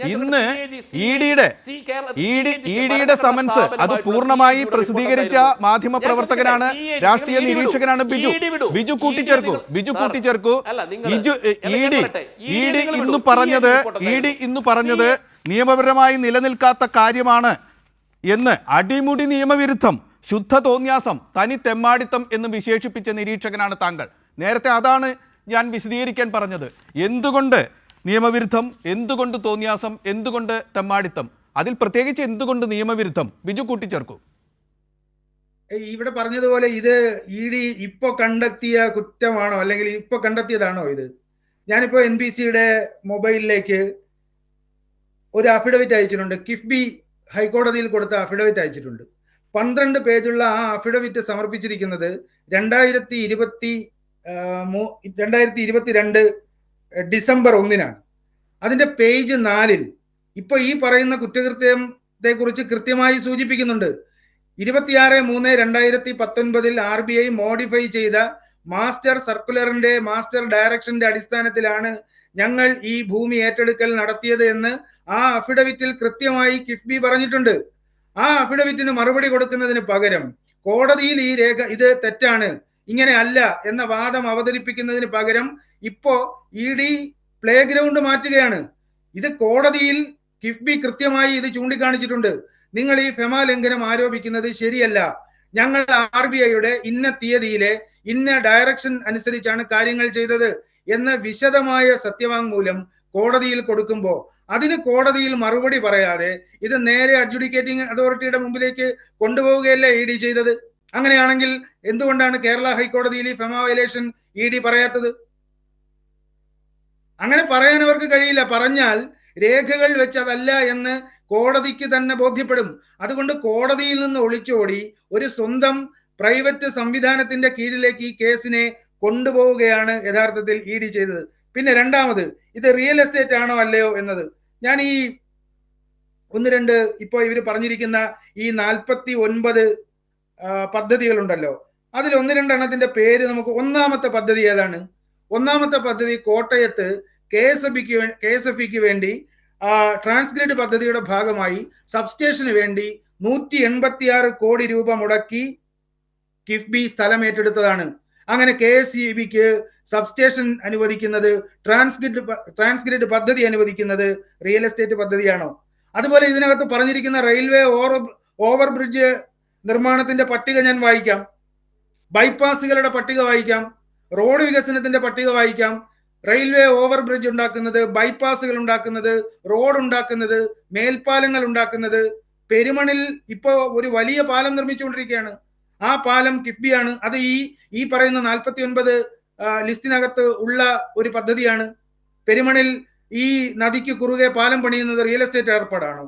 ഇന്ന് ഇഡിയുടെ സമൻസ് അത് പൂർണ്ണമായി പ്രസിദ്ധീകരിച്ച മാധ്യമ പ്രവർത്തകനാണ്, രാഷ്ട്രീയ നിരീക്ഷകനാണ് ബിജു കൂട്ടിച്ചേർക്കൂ. ഇഡി ഇന്ന് പറഞ്ഞത് നിയമപരമായി നിലനിൽക്കാത്ത കാര്യമാണ് എന്ന്. അടിമുടി നിയമവിരുദ്ധം, ശുദ്ധ തോന്യാസം, തനി തെമ്മാടിത്തം എന്ന് വിശേഷിപ്പിച്ച നിരീക്ഷകനാണ് താങ്കൾ. നേരത്തെ അതാണ് ഞാൻ വിശദീകരിക്കാൻ പറഞ്ഞത്. എന്തുകൊണ്ട് നിയമവിരുദ്ധം, എന്തുകൊണ്ട് തോന്യാസം, എന്തുകൊണ്ട് തെമ്മാടിത്തം, അതിൽ പ്രത്യേകിച്ച് എന്തുകൊണ്ട് നിയമവിരുദ്ധം? ബിജു കൂട്ടിച്ചേർക്കൂ. ഇവിടെ പറഞ്ഞതുപോലെ ഇത് ഇഡി ഇപ്പൊ കണ്ടെത്തിയ കുറ്റമാണോ അല്ലെങ്കിൽ ഇപ്പൊ കണ്ടെത്തിയതാണോ ഇത്? ഞാനിപ്പോ NBCയുടെ മൊബൈലിലേക്ക് ഒരു അഫിഡവിറ്റ് അയച്ചിട്ടുണ്ട്. കിഫ്ബി ഹൈക്കോടതിയിൽ കൊടുത്ത അഫിഡവിറ്റ് അയച്ചിട്ടുണ്ട്. 12 പേജുള്ള ആ അഫിഡവിറ്റ് സമർപ്പിച്ചിരിക്കുന്നത് 2022 ഡിസംബർ 1 അതിന്റെ പേജ് 4 ഇപ്പൊ ഈ പറയുന്ന കുറ്റകൃത്യത്തെ കുറിച്ച് കൃത്യമായി സൂചിപ്പിക്കുന്നുണ്ട്. 26/3/2019 RBI മോഡിഫൈ ചെയ്ത മാസ്റ്റർ സർക്കുലറിന്റെ മാസ്റ്റർ ഡയറക്ഷന്റെ അടിസ്ഥാനത്തിലാണ് ഞങ്ങൾ ഈ ഭൂമി ഏറ്റെടുക്കൽ നടത്തിയത് എന്ന് ആ അഫിഡവിറ്റിൽ കൃത്യമായി കിഫ്ബി പറഞ്ഞിട്ടുണ്ട്. ആ അഫിഡവിറ്റിന് മറുപടി കൊടുക്കുന്നതിന് പകരം കോടതിയിൽ ഈ രേഖ ഇത് തെറ്റാണ്, ഇങ്ങനെ അല്ല എന്ന വാദം അവതരിപ്പിക്കുന്നതിന് പകരം ഇപ്പോ ഇഡി പ്ലേ ഗ്രൗണ്ട് മാറ്റുകയാണ്. ഇത് കോടതിയിൽ കിഫ്ബി കൃത്യമായി ഇത് ചൂണ്ടിക്കാണിച്ചിട്ടുണ്ട്. നിങ്ങൾ ഈ ഫെമ ലംഘനം ആരോപിക്കുന്നത് ശരിയല്ല, ഞങ്ങൾ RBIയുടെ ഇന്ന തീയതിയിലെ ഇന്ന ഡയറക്ഷൻ അനുസരിച്ചാണ് കാര്യങ്ങൾ ചെയ്തത് എന്ന വിശദമായ സത്യവാങ്മൂലം കോടതിയിൽ കൊടുക്കുമ്പോൾ അതിന് കോടതിയിൽ മറുപടി പറയാതെ ഇത് നേരെ അഡ്ജുഡിക്കേറ്റിംഗ് അതോറിറ്റിയുടെ മുമ്പിലേക്ക് കൊണ്ടുപോവുകയല്ലേ ഇഡി ചെയ്തത്? അങ്ങനെയാണെങ്കിൽ എന്തുകൊണ്ടാണ് കേരള ഹൈക്കോടതിയിൽ ഈ ഫെമ വയലേഷൻ ഇഡി പറയാത്തത്? അങ്ങനെ പറയാൻ അവർക്ക് കഴിയില്ല. പറഞ്ഞാൽ രേഖകൾ വെച്ചതല്ല എന്ന് കോടതിക്ക് തന്നെ ബോധ്യപ്പെടും. അതുകൊണ്ട് കോടതിയിൽ നിന്ന് ഒളിച്ചോടി ഒരു സ്വന്തം പ്രൈവറ്റ് സംവിധാനത്തിന്റെ കീഴിലേക്ക് ഈ കേസിനെ കൊണ്ടുപോവുകയാണ് യഥാർത്ഥത്തിൽ ഇഡി ചെയ്തത്. പിന്നെ രണ്ടാമത്, ഇത് റിയൽ എസ്റ്റേറ്റ് ആണോ അല്ലയോ എന്നത്. ഞാൻ ഈ 1-2 ഇപ്പോൾ ഇവർ പറഞ്ഞിരിക്കുന്ന ഈ 49 പദ്ധതികളുണ്ടല്ലോ, അതിൽ 1-2 എണ്ണത്തിന്റെ പേര് നമുക്ക്. ഒന്നാമത്തെ പദ്ധതി ഏതാണ്? ഒന്നാമത്തെ പദ്ധതി കോട്ടയത്ത് KSFEക്ക് വേണ്ടി ട്രാൻസ്ഗ്രിഡ് പദ്ധതിയുടെ ഭാഗമായി സബ്സ്റ്റേഷന് വേണ്ടി 186 കോടി രൂപ മുടക്കി കിഫ്ബി സ്ഥലം ഏറ്റെടുത്തതാണ്. അങ്ങനെ KSEBക്ക് സബ്സ്റ്റേഷൻ അനുവദിക്കുന്നത്, ട്രാൻസ്ഗ്രിഡ് പദ്ധതി അനുവദിക്കുന്നത് റിയൽ എസ്റ്റേറ്റ് പദ്ധതിയാണോ? അതുപോലെ ഇതിനകത്ത് പറഞ്ഞിരിക്കുന്ന റെയിൽവേ ഓവർ ബ്രിഡ്ജ് നിർമ്മാണത്തിന്റെ പട്ടിക ഞാൻ വായിക്കാം, ബൈപ്പാസുകളുടെ പട്ടിക വായിക്കാം, റോഡ് വികസനത്തിന്റെ പട്ടിക വായിക്കാം. റെയിൽവേ ഓവർ ബ്രിഡ്ജ് ഉണ്ടാക്കുന്നത്, ബൈപ്പാസുകൾ ഉണ്ടാക്കുന്നത്, റോഡ് ഉണ്ടാക്കുന്നത്, മേൽപ്പാലങ്ങൾ ഉണ്ടാക്കുന്നത്. പെരുമണിൽ ഇപ്പോ ഒരു വലിയ പാലം നിർമ്മിച്ചുകൊണ്ടിരിക്കുകയാണ്. ആ പാലം കിഫ്ബിയാണ്. അത് ഈ പറയുന്ന 49 ലിസ്റ്റിനകത്ത് ഉള്ള ഒരു പദ്ധതിയാണ്. പെരുമണിൽ ഈ നദിക്ക് കുറുകെ പാലം പണിയുന്നത് റിയൽ എസ്റ്റേറ്റ് ഏർപ്പാടാണോ?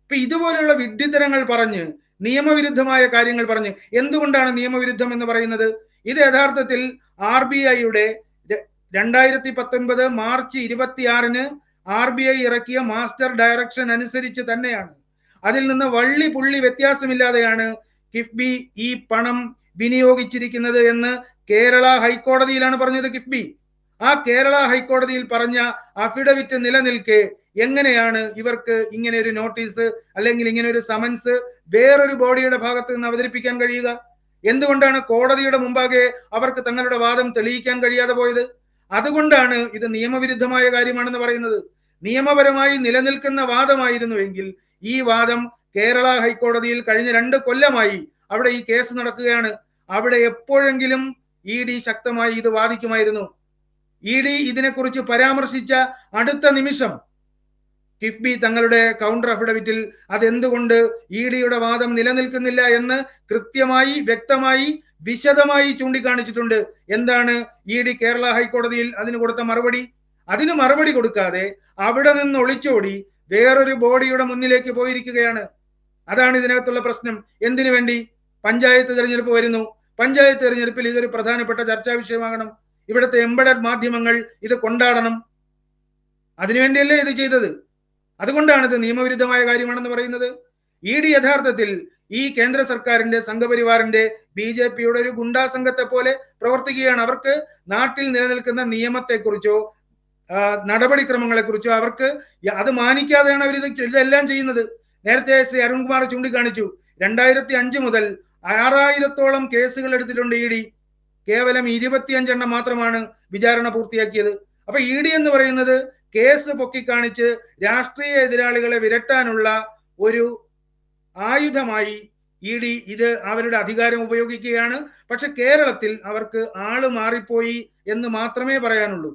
ഇപ്പൊ ഇതുപോലെയുള്ള വിഡ്ഢിത്തരങ്ങൾ പറഞ്ഞ്, നിയമവിരുദ്ധമായ കാര്യങ്ങൾ പറഞ്ഞ്, എന്തുകൊണ്ടാണ് നിയമവിരുദ്ധം എന്ന് പറയുന്നത്? ഇത് യഥാർത്ഥത്തിൽ RBIയുടെ 2019 മാർച്ച് 26 RBI ഇറക്കിയ മാസ്റ്റർ ഡയറക്ഷൻ അനുസരിച്ച് തന്നെയാണ്. അതിൽ നിന്ന് വള്ളി പുള്ളി വ്യത്യാസമില്ലാതെയാണ് കിഫ്ബി ഈ പണം വിനിയോഗിച്ചിരിക്കുന്നത് എന്ന് കേരള ഹൈക്കോടതിയിലാണ് പറഞ്ഞത് കിഫ്ബി. ആ കേരള ഹൈക്കോടതിയിൽ പറഞ്ഞ അഫിഡവിറ്റ് നിലനിൽക്കെ എങ്ങനെയാണ് ഇവർക്ക് ഇങ്ങനെ ഒരു നോട്ടീസ് അല്ലെങ്കിൽ ഇങ്ങനെ ഒരു സമൻസ് വേറൊരു ബോഡിയുടെ ഭാഗത്ത് നിന്ന് അവതരിപ്പിക്കാൻ കഴിയുക? എന്തുകൊണ്ടാണ് കോടതിയുടെ മുമ്പാകെ അവർക്ക് തങ്ങളുടെ വാദം തെളിയിക്കാൻ കഴിയാതെ പോയത്? അതുകൊണ്ടാണ് ഇത് നിയമവിരുദ്ധമായ കാര്യമാണെന്ന് പറയുന്നത്. നിയമപരമായി നിലനിൽക്കുന്ന വാദമായിരുന്നുവെങ്കിൽ ഈ വാദം കേരള ഹൈക്കോടതിയിൽ കഴിഞ്ഞ 2 കൊല്ലമായി അവിടെ ഈ കേസ് നടക്കുകയാണ്. അവിടെ എപ്പോഴെങ്കിലും ഇഡി ശക്തമായി ഇത് വാദിക്കുമായിരുന്നു. ഇഡി ഇതിനെക്കുറിച്ച് പരാമർശിച്ച അടുത്ത നിമിഷം കിഫ്ബി തങ്ങളുടെ കൗണ്ടർ അഫിഡവിറ്റിൽ അതെന്തുകൊണ്ട് ഇഡിയുടെ വാദം നിലനിൽക്കുന്നില്ല എന്ന് കൃത്യമായി, വ്യക്തമായി, വിശദമായി ചൂണ്ടിക്കാണിച്ചിട്ടുണ്ട്. എന്താണ് ഇഡി കേരള ഹൈക്കോടതിയിൽ അതിന് കൊടുത്ത മറുപടി? അതിന് മറുപടി കൊടുക്കാതെ അവിടെ നിന്ന് ഒളിച്ചോടി വേറൊരു ബോഡിയുടെ മുന്നിലേക്ക് പോയിരിക്കുകയാണ്. അതാണ് ഇതിനകത്തുള്ള പ്രശ്നം. എന്തിനു വേണ്ടി? പഞ്ചായത്ത് തെരഞ്ഞെടുപ്പ് വരുന്നു. പഞ്ചായത്ത് തെരഞ്ഞെടുപ്പിൽ ഇതൊരു പ്രധാനപ്പെട്ട ചർച്ചാ വിഷയമാകണം. ഇവിടുത്തെ എംബഡഡ് മാധ്യമങ്ങൾ ഇത് കൊണ്ടാടണം. അതിനുവേണ്ടിയല്ലേ ഇത് ചെയ്തത്. അതുകൊണ്ടാണ് ഇത് നിയമവിരുദ്ധമായ കാര്യമാണെന്ന് പറയുന്നത്. ഇഡി യഥാർത്ഥത്തിൽ ഈ കേന്ദ്ര സർക്കാരിന്റെ സംഘപരിവാറിന്റെ BJPയുടെ ഒരു ഗുണ്ടാ സംഘത്തെ പോലെ പ്രവർത്തിക്കുകയാണ്. അവർക്ക് നാട്ടിൽ നിലനിൽക്കുന്ന നിയമത്തെക്കുറിച്ചോ നടപടിക്രമങ്ങളെക്കുറിച്ചോ അവർക്ക് അത് മാനിക്കാതെയാണ് അവർ ഇതെല്ലാം ചെയ്യുന്നത്. നേരത്തെ ശ്രീ അരുൺകുമാർ ചൂണ്ടിക്കാണിച്ചു, 2005 മുതൽ 6000-ഓളം കേസുകൾ എടുത്തിട്ടുണ്ട് ഇ ഡി. കേവലം 25 മാത്രമാണ് വിചാരണ പൂർത്തിയാക്കിയത്. അപ്പൊ ഇ ഡി എന്ന് പറയുന്നത് കേസ് പൊക്കിക്കാണിച്ച് രാഷ്ട്രീയ എതിരാളികളെ വിരട്ടാനുള്ള ഒരു ആയുധമായി ഇ ഡി ഇത് അവരുടെ അധികാരം ഉപയോഗിക്കുകയാണ്. പക്ഷെ കേരളത്തിൽ അവർക്ക് ആള് മാറിപ്പോയി എന്ന് മാത്രമേ പറയാനുള്ളൂ.